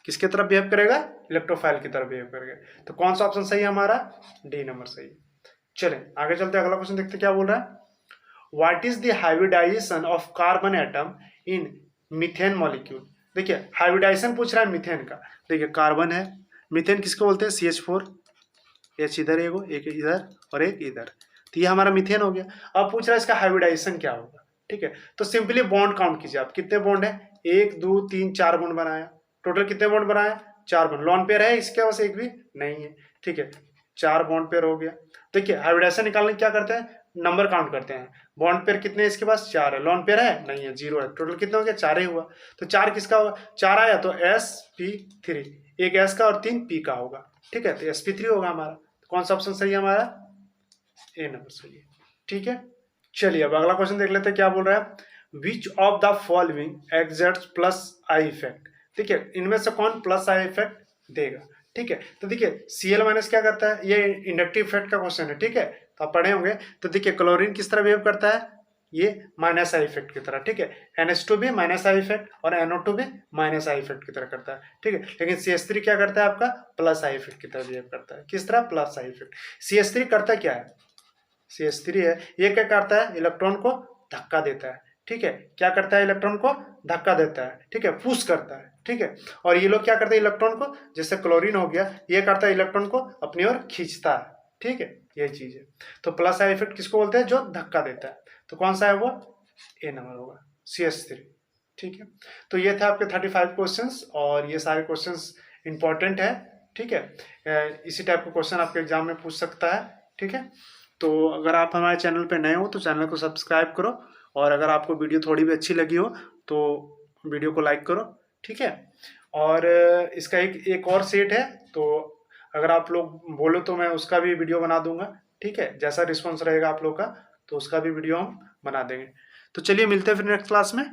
किसके तरफ बिहेव करेगा, इलेक्ट्रोफाइल की तरफ बिहेव करेगा। तो कौन सा ऑप्शन सही है हमारा, डी नंबर सही है। चले आगे चलते हैं, अगला क्वेश्चन देखते क्या बोल रहा है, what is the hybridisation of carbon atom in methane molecule. देखिए हाइब्रिडाइजेशन पूछ रहा है मीथेन का। देखिए कार्बन है, मीथेन किसको बोलते हैं, CH4, H इधर एक इधर और एक इधर, तो ये हमारा मीथेन हो गया। अब पूछ रहा है इसका हाइब्रिडाइजेशन क्या होगा। ठीक है, तो सिंपली बॉन्ड काउंट कीजिए आप, कितने बॉन्ड है, 1 2 3 4 बॉन्ड बनाया, टोटल कितने बॉन्ड बनाया, 4 बॉन्ड। लॉन पेयर है इसके पास एक भी नहीं है। ठीक है, 4 बॉन्ड पेयर हो गया। देखिए हाइब्रिडाइजेशन निकालने क्या करते हैं, नंबर काउंट करते हैं, बॉन्ड पेयर कितने इसके पास, 4 है, लॉन पेयर है नहीं है, 0 है, टोटल कितना हो गया, 4 ही हुआ। तो 4 किसका होगा, 4 आया तो sp3, एक S का और 3 P का होगा। ठीक है, तो sp3 होगा हमारा। कौन सा ऑप्शन सही है हमारा, ए नंबर सही है। ठीक है, चलिए अब अगला क्वेश्चन देख लेते हैं क्या बोल रहा है, which of the following exerts plus I effect. देखिए इनमें से कौन प्लस आई इफेक्ट देगा। ठीक है, तो देखिए Cl माइनस क्या करता है, ये इंडक्टिव इफेक्ट का क्वेश्चन है। ठीक है, तो आप पढ़े होंगे। तो देखिए क्लोरीन किस तरह बिहेव करता है, ये माइनस आई इफेक्ट की तरह। ठीक है, NH2 भी माइनस आई इफेक्ट और NO2 भी माइनस आई इफेक्ट की तरह करता है। ठीक है, लेकिन CH3 क्या करता है आपका, प्लस आई इफेक्ट की तरह बिहेव करता है। किस तरह, प्लस आई इफेक्ट। CH3 करता क्या है, CH3 है, ये क्या करता है, इलेक्ट्रॉन को धक्का देता है। ठीक है, क्या करता है, इलेक्ट्रॉन को धक्का देता है। ठीक है, पुश करता है। ठीक है, और ये लोग क्या करते हैं, इलेक्ट्रॉन को, जैसे क्लोरीन हो गया, ये करता है इलेक्ट्रॉन को अपनी ओर खींचता है। ठीक है, ये चीज है। तो प्लस आई इफेक्ट किसको बोलते हैं, जो धक्का देता है। तो कौन सा है वो, ए नंबर होगा, CH3। ठीक है, तो ये थे आपके 35 क्वेश्चंस, और ये सारे क्वेश्चंस इंपॉर्टेंट है। ठीक है, इसी टाइप का क्वेश्चन आपके एग्जाम में पूछ सकता है। ठीक है, तो अगर आप हमारे चैनल पे नए हो तो चैनल को सब्सक्राइब करो, और अगर आपको वीडियो थोड़ी भी अच्छी लगी हो तो वीडियो को लाइक करो। ठीक है, और इसका एक और सेट है, तो अगर आप लोग बोलो तो मैं उसका भी वीडियो बना दूंगा। ठीक है, जैसा रिस्पॉन्स रहेगा आप लोग का तो उसका भी वीडियो हम बना देंगे। तो चलिए मिलते हैं फिर नेक्स्ट क्लास में।